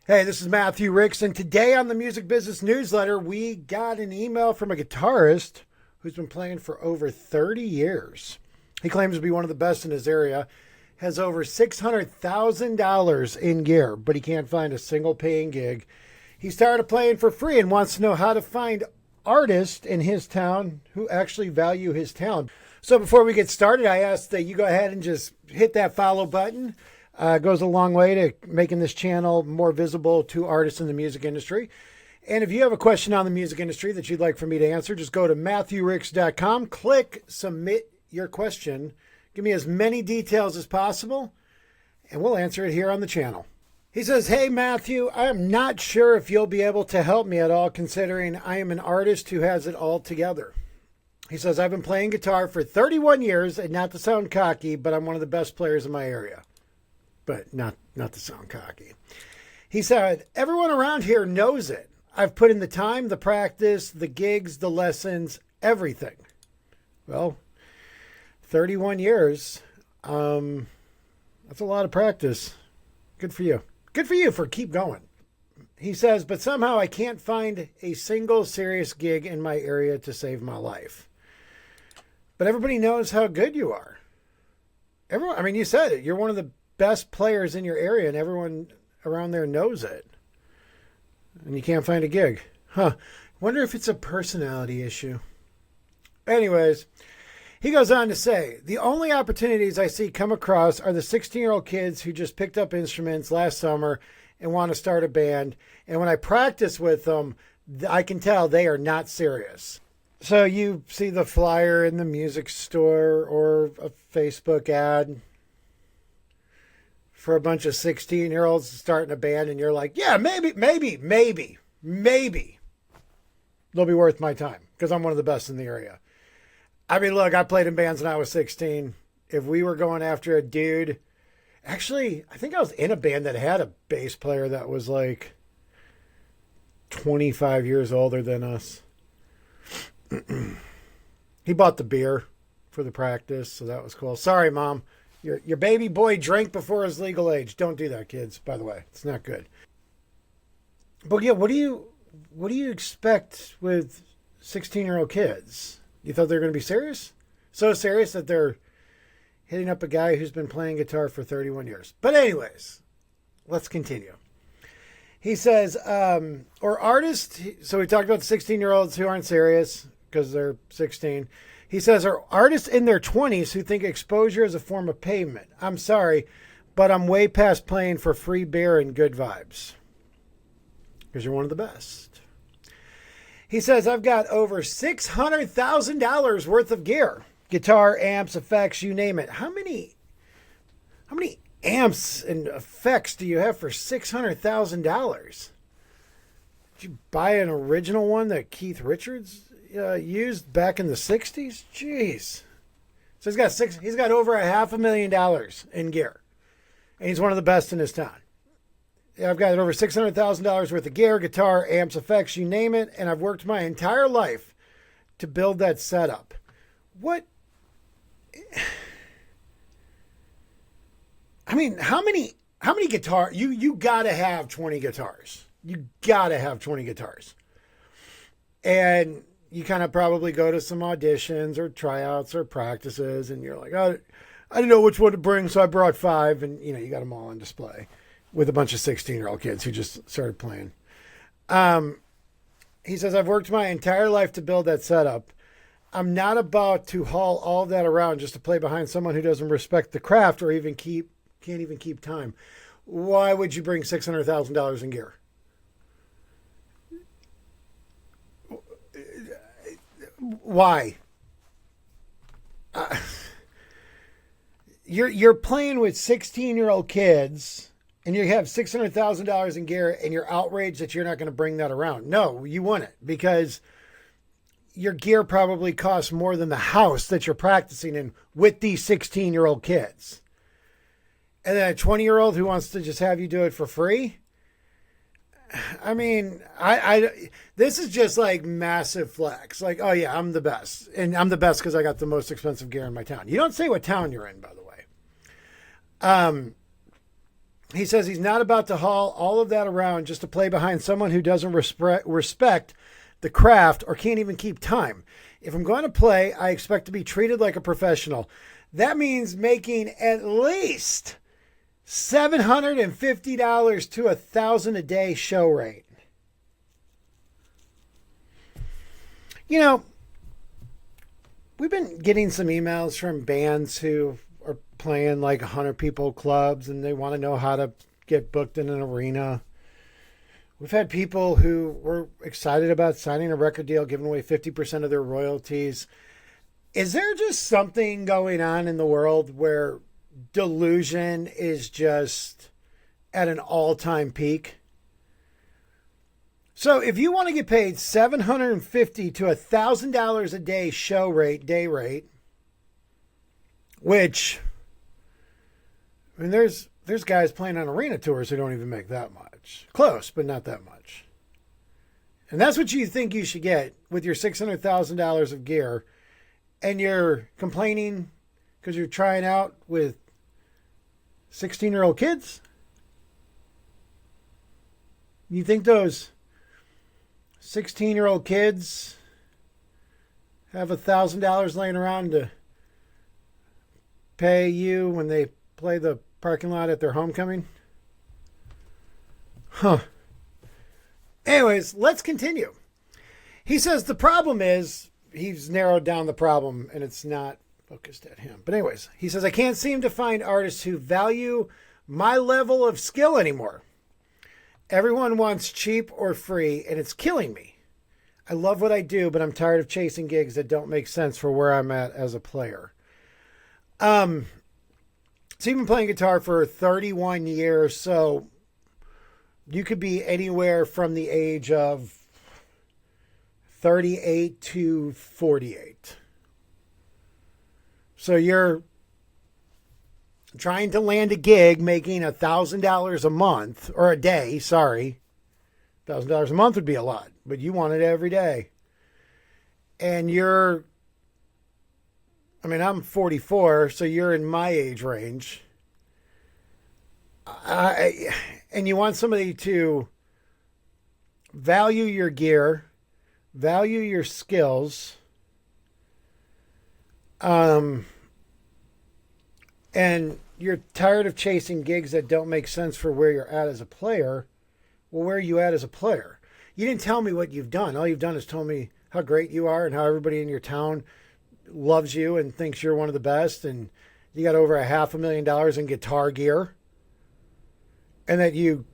Hey, this is Matthew Ricks, and today on the Music Business Newsletter, we got an email from a guitarist who's been playing for over 30 years. He claims to be one of the best in his area, has over $600,000 in gear, but he can't find a single paying gig. He started playing for free and wants to know how to find artists in his town who actually value his talent. So before we get started, I ask that you go ahead and just hit that follow button. Goes a long way to making this channel more visible to artists in the music industry. And if you have a question on the music industry that you'd like for me to answer, just go to MatthewRicks.com, click submit your question, give me as many details as possible, and we'll answer it here on the channel. He says, "Hey Matthew, I am not sure if you'll be able to help me at all, considering I am an artist who has it all together." He says, "I've been playing guitar for 31 years, and not to sound cocky, but I'm one of the best players in my area." But not to sound cocky. He said, "Everyone around here knows it. I've put in the time, the practice, the gigs, the lessons, everything." Well, 31 years. That's a lot of practice. Good for you. Good for you for keep going. He says, "But somehow I can't find a single serious gig in my area to save my life." But everybody knows how good you are. Everyone, I mean, you said it. You're one of the best players in your area, and everyone around there knows it. And you can't find a gig. Huh. Wonder if it's a personality issue. Anyways, he goes on to say, "The only opportunities I see come across are the 16-year-old kids who just picked up instruments last summer and want to start a band. And when I practice with them, I can tell they are not serious." So you see the flyer in the music store or a Facebook ad for a bunch of 16-year-olds starting a band, and you're like, yeah, maybe they'll be worth my time because I'm one of the best in the area. I mean, look, I played in bands when I was 16. If we were going after a dude, actually, I think I was in a band that had a bass player that was like 25 years older than us. He bought the beer for the practice, so that was cool. Sorry, Mom. Your baby boy drank before his legal age. Don't do that, kids, by the way. It's not good. But yeah, what do you expect with 16-year-old kids? You thought they were going to be serious? So serious that they're hitting up a guy who's been playing guitar for 31 years. But anyways, let's continue. He says, or artists, so we talked about the 16-year-olds who aren't serious because they're 16. He says, "Are artists in their 20s who think exposure is a form of payment. I'm sorry, but I'm way past playing for free beer and good vibes." Because you're one of the best. He says, "I've got over $600,000 worth of gear. Guitar, amps, effects, you name it." How many amps and effects do you have for $600,000? Did you buy an original one that Keith Richards used back in the 60s? Jeez. So he's got over $500,000 in gear. And he's one of the best in his town. I've got over $600,000 worth of gear, guitar, amps, effects, you name it, and I've worked my entire life to build that setup. What? I mean, how many guitars? You gotta have 20 guitars. You gotta have 20 guitars. And you kind of probably go to some auditions or tryouts or practices, and you're like, "Oh, I didn't know which one to bring, so I brought 5." And, you got them all on display with a bunch of 16-year-old kids who just started playing. He says, "I've worked my entire life to build that setup. I'm not about to haul all of that around just to play behind someone who doesn't respect the craft or can't even keep time. Why would you bring $600,000 in gear?" Why? You're playing with 16-year-old kids, and you have $600,000 in gear, and you're outraged that you're not going to bring that around. No, you want it because your gear probably costs more than the house that you're practicing in with these 16-year-old kids. And then a 20-year-old who wants to just have you do it for free. I mean, this is just like massive flex. Like, oh yeah, I'm the best. And I'm the best because I got the most expensive gear in my town. You don't say what town you're in, by the way. He says he's not about to haul all of that around just to play behind someone who doesn't respect the craft or can't even keep time. If I'm going to play, I expect to be treated like a professional. That means making at least $750 to $1,000 a day show rate. You know, we've been getting some emails from bands who are playing like 100 people clubs and they want to know how to get booked in an arena. We've had people who were excited about signing a record deal, giving away 50% of their royalties. Is there just something going on in the world where delusion is just at an all-time peak? So if you want to get paid $750 to $1,000 a day show rate, day rate, which, I mean, there's guys playing on arena tours who don't even make that much. Close, but not that much. And that's what you think you should get with your $600,000 of gear, and you're complaining because you're trying out with 16-year-old kids? You think those 16-year-old kids have $1,000 laying around to pay you when they play the parking lot at their homecoming? Huh. Anyways, let's continue. He says the problem is, he's narrowed down the problem and it's not focused at him. But anyways, he says, I can't seem to find artists who value my level of skill anymore. Everyone wants cheap or free, and it's killing me. I love what I do, but I'm tired of chasing gigs that don't make sense for where I'm at as a player. So you've been playing guitar for 31 years, so you could be anywhere from the age of 38 to 48. So you're trying to land a gig making $1,000 a month, or a day, sorry. $1,000 a month would be a lot, but you want it every day. And I'm 44, so you're in my age range. And you want somebody to value your gear, value your skills, and you're tired of chasing gigs that don't make sense for where you're at as a player. Well, where are you at as a player? You didn't tell me what you've done. All you've done is told me how great you are and how everybody in your town loves you and thinks you're one of the best. And you got over $500,000 in guitar gear. And that you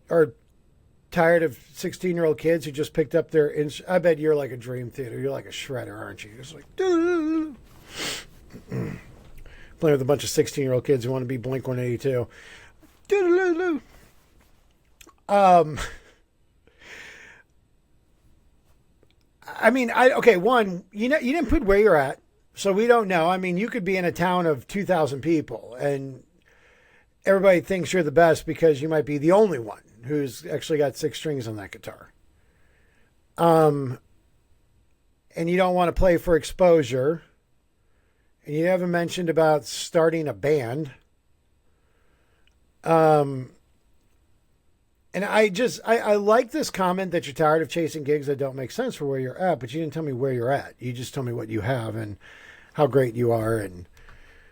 are tired of 16-year-old kids who just picked up their... I bet you're like a Dream Theater. You're like a shredder, aren't you? Just like... Playing with a bunch of 16-year-old kids who want to be Blink-182. One, you didn't put where you're at, so we don't know. I mean, you could be in a town of 2,000 people, and everybody thinks you're the best because you might be the only one who's actually got 6 strings on that guitar. And you don't want to play for exposure. And you haven't mentioned about starting a band. And I like this comment that you're tired of chasing gigs that don't make sense for where you're at, but you didn't tell me where you're at. You just told me what you have and how great you are and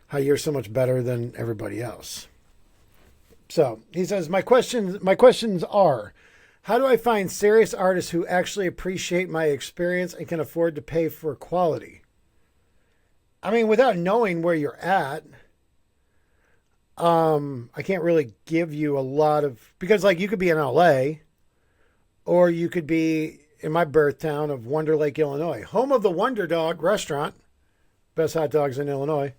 how you're so much better than everybody else. So he says, my questions are, how do I find serious artists who actually appreciate my experience and can afford to pay for quality? I mean, without knowing where you're at, I can't really give you a lot of, because like you could be in LA or you could be in my birth town of Wonder Lake, Illinois, home of the Wonder Dog restaurant, best hot dogs in Illinois.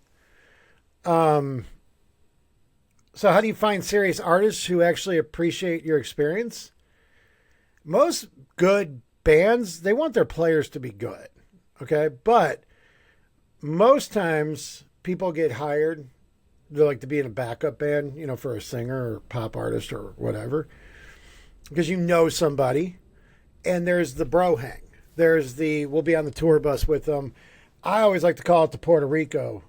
So how do you find serious artists who actually appreciate your experience? Most good bands, they want their players to be good. Okay. But most times people get hired, they like to be in a backup band, for a singer or pop artist or whatever, because somebody, and there's the bro hang. There's we'll be on the tour bus with them. I always like to call it the Puerto Rico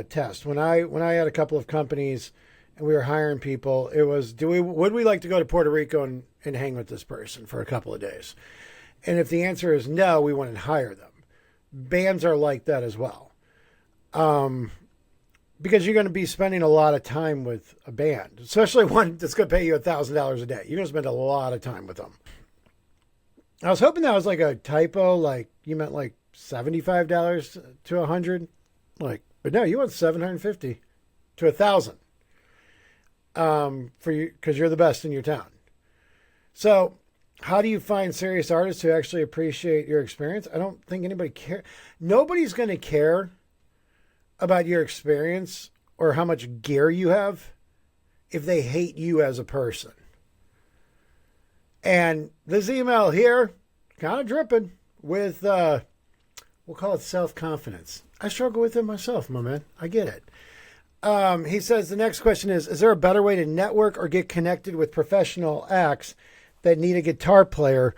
test. When I had a couple of companies and we were hiring people, it was, would we like to go to Puerto Rico and hang with this person for a couple of days? And if the answer is no, we wouldn't hire them. Bands are like that as well. Because you're going to be spending a lot of time with a band, especially one that's going to pay you $1,000 a day. You're going to spend a lot of time with them. I was hoping that was like a typo, like you meant like $75 to $100, like, but no, you want $750 to $1,000 for you, because you're the best in your town. So how do you find serious artists who actually appreciate your experience? I don't think anybody cares. Nobody's going to care about your experience or how much gear you have if they hate you as a person. And this email here, kind of dripping with, we'll call it self-confidence. I struggle with it myself, my man. I get it. He says the next question is there a better way to network or get connected with professional acts that need a guitar player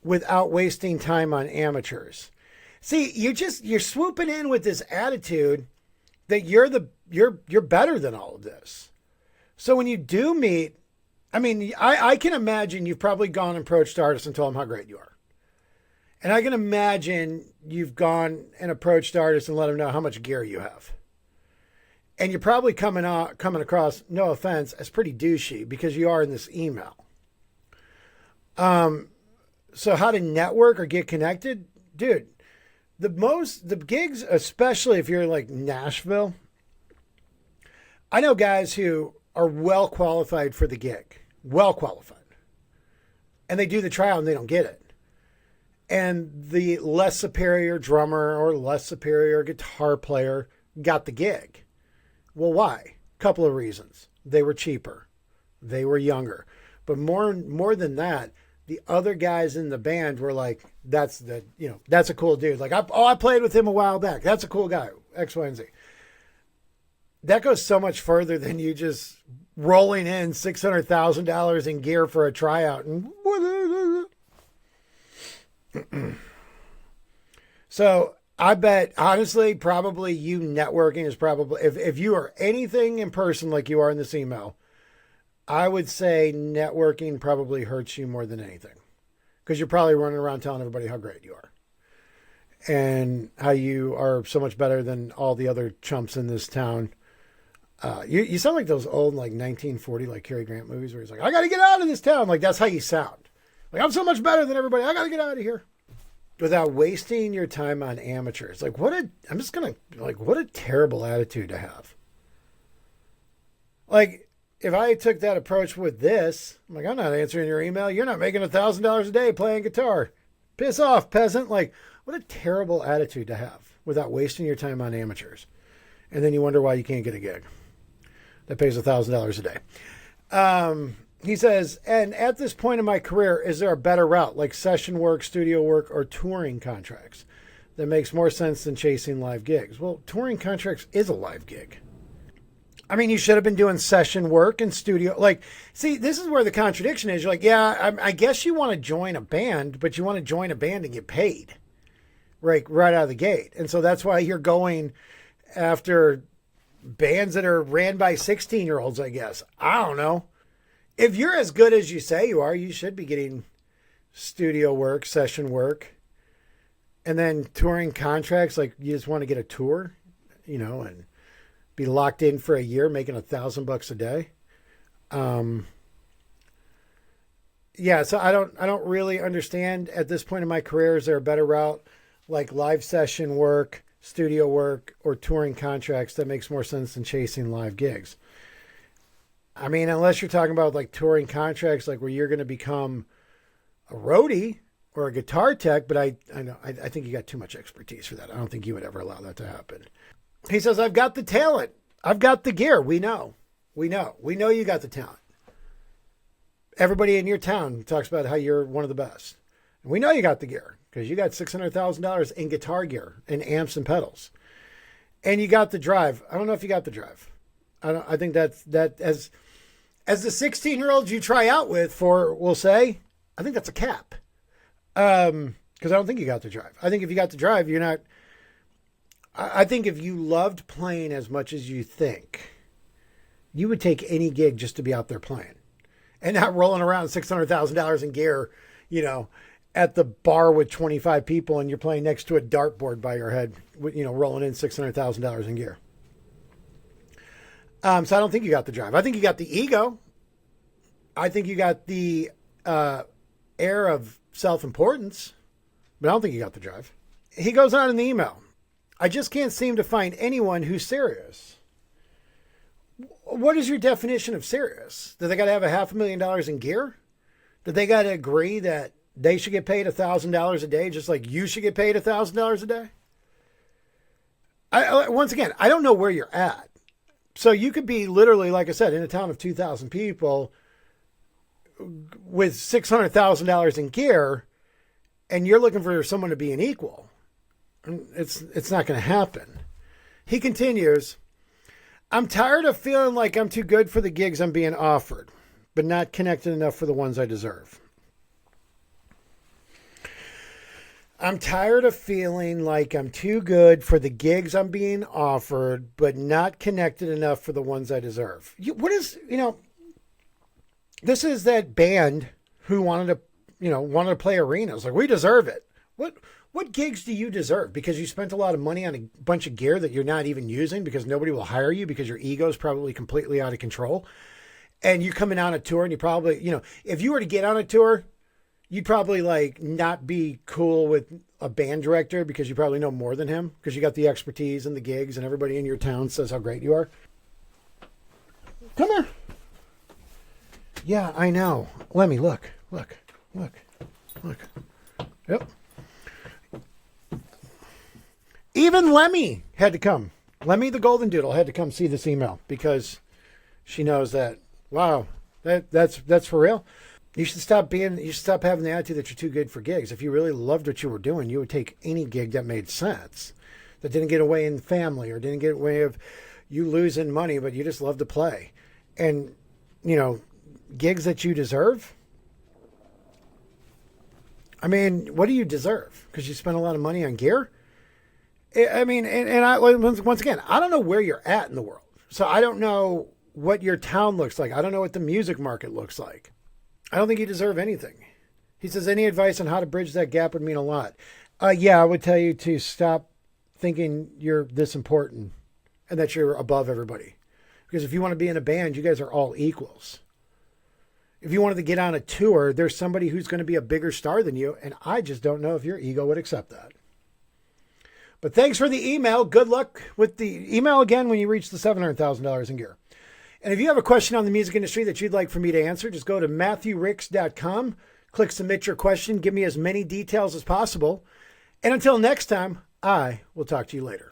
without wasting time on amateurs? See, you're swooping in with this attitude that you're better than all of this. So when you do meet, I mean, I can imagine you've probably gone and approached artists and told them how great you are. And I can imagine you've gone and approached artists and let them know how much gear you have. And you're probably coming across, no offense, as pretty douchey because you are in this email. So how to network or get connected? Dude, the gigs, especially if you're like Nashville, I know guys who are well qualified for the gig, well qualified. And they do the trial and they don't get it. And the less superior drummer or less superior guitar player got the gig. Well, why? Couple of reasons. They were cheaper. They were younger. But more than that, the other guys in the band were like, that's a cool dude. Like, I played with him a while back. That's a cool guy. X, Y, and Z. That goes so much further than you just rolling in $600,000 in gear for a tryout. So I bet, honestly, probably you networking is probably, if you are anything in person like you are in this email, I would say networking probably hurts you more than anything, because you're probably running around telling everybody how great you are and how you are so much better than all the other chumps in this town. You sound like those old, like 1940, like Cary Grant movies where he's like, I got to get out of this town. Like, that's how you sound. Like, I'm so much better than everybody. I got to get out of here. Without wasting your time on amateurs. Like, what a terrible attitude to have. Like, if I took that approach with this, I'm like, I'm not answering your email. You're not making $1,000 a day playing guitar. Piss off, peasant. Like, what a terrible attitude to have without wasting your time on amateurs. And then you wonder why you can't get a gig that pays $1,000 a day. He says, and at this point in my career, is there a better route, like session work, studio work, or touring contracts that makes more sense than chasing live gigs? Well, touring contracts is a live gig. I mean, you should have been doing session work and studio. Like, see, this is where the contradiction is. You're like, yeah, I guess you want to join a band, but you want to join a band and get paid right out of the gate. And so that's why you're going after bands that are ran by 16-year-olds, I guess. I don't know. If you're as good as you say you are, you should be getting studio work, session work, and then touring contracts. Like, you just want to get a tour, and be locked in for a year, making $1,000 a day. Yeah. So I don't really understand at this point in my career. Is there a better route, like live session work, studio work, or touring contracts that makes more sense than chasing live gigs? I mean, unless you're talking about like touring contracts, like where you're going to become a roadie or a guitar tech, but I think you got too much expertise for that. I don't think you would ever allow that to happen. He says, I've got the talent. I've got the gear. We know you got the talent. Everybody in your town talks about how you're one of the best. And we know you got the gear because you got $600,000 in guitar gear and amps and pedals. And you got the drive. I don't know if you got the drive. I think that as the 16-year-olds you try out with will say, I think that's a cap. Because I don't think you got the drive. I think if you got the drive, you're not. I think if you loved playing as much as you think, You would take any gig just to be out there playing and not rolling around $600,000 in gear, at the bar with 25 people and you're playing next to a dartboard by your head, rolling in $600,000 in gear. So I don't think you got the drive. I think you got the ego. I think you got the air of self-importance, but I don't think you got the drive. He goes on in the email. I just can't seem to find anyone who's serious. What is your definition of serious? Do they got to have $500,000 in gear? Do they got to agree that they should get paid $1,000 a day, just like you should get paid $1,000 a day? Once again, I don't know where you're at. So you could be literally, like I said, in a town of 2,000 people with $600,000 in gear, and you're looking for someone to be an equal. It's not going to happen. He continues, I'm tired of feeling like I'm too good for the gigs I'm being offered, but not connected enough for the ones I deserve. I'm tired of feeling like I'm too good for the gigs I'm being offered, but not connected enough for the ones I deserve. This is that band who wanted to play arenas. Like, we deserve it. What gigs do you deserve? Because you spent a lot of money on a bunch of gear that you're not even using because nobody will hire you because your ego is probably completely out of control. And you're coming on a tour and you probably, if you were to get on a tour, you'd probably not be cool with a band director because you probably know more than him because you got the expertise and the gigs and everybody in your town says how great you are. Come here. Yeah, I know. Lemmy, look. Yep. Even Lemmy had to come. Lemmy the Golden Doodle had to come see this email because she knows that, wow, that's for real. You should stop having the attitude that you're too good for gigs. If you really loved what you were doing, you would take any gig that made sense, that didn't get away in family or didn't get away of you losing money, but you just love to play. And, gigs that you deserve. I mean, what do you deserve? Because you spent a lot of money on gear? I mean, once again, I don't know where you're at in the world. So I don't know what your town looks like. I don't know what the music market looks like. I don't think you deserve anything. He says, any advice on how to bridge that gap would mean a lot. Yeah, I would tell you to stop thinking you're this important and that you're above everybody. Because if you want to be in a band, you guys are all equals. If you wanted to get on a tour, there's somebody who's going to be a bigger star than you. And I just don't know if your ego would accept that. But thanks for the email. Good luck with the email again when you reach the $700,000 in gear. And if you have a question on the music industry that you'd like for me to answer, just go to MatthewRicks.com, click submit your question, give me as many details as possible. And until next time, I will talk to you later.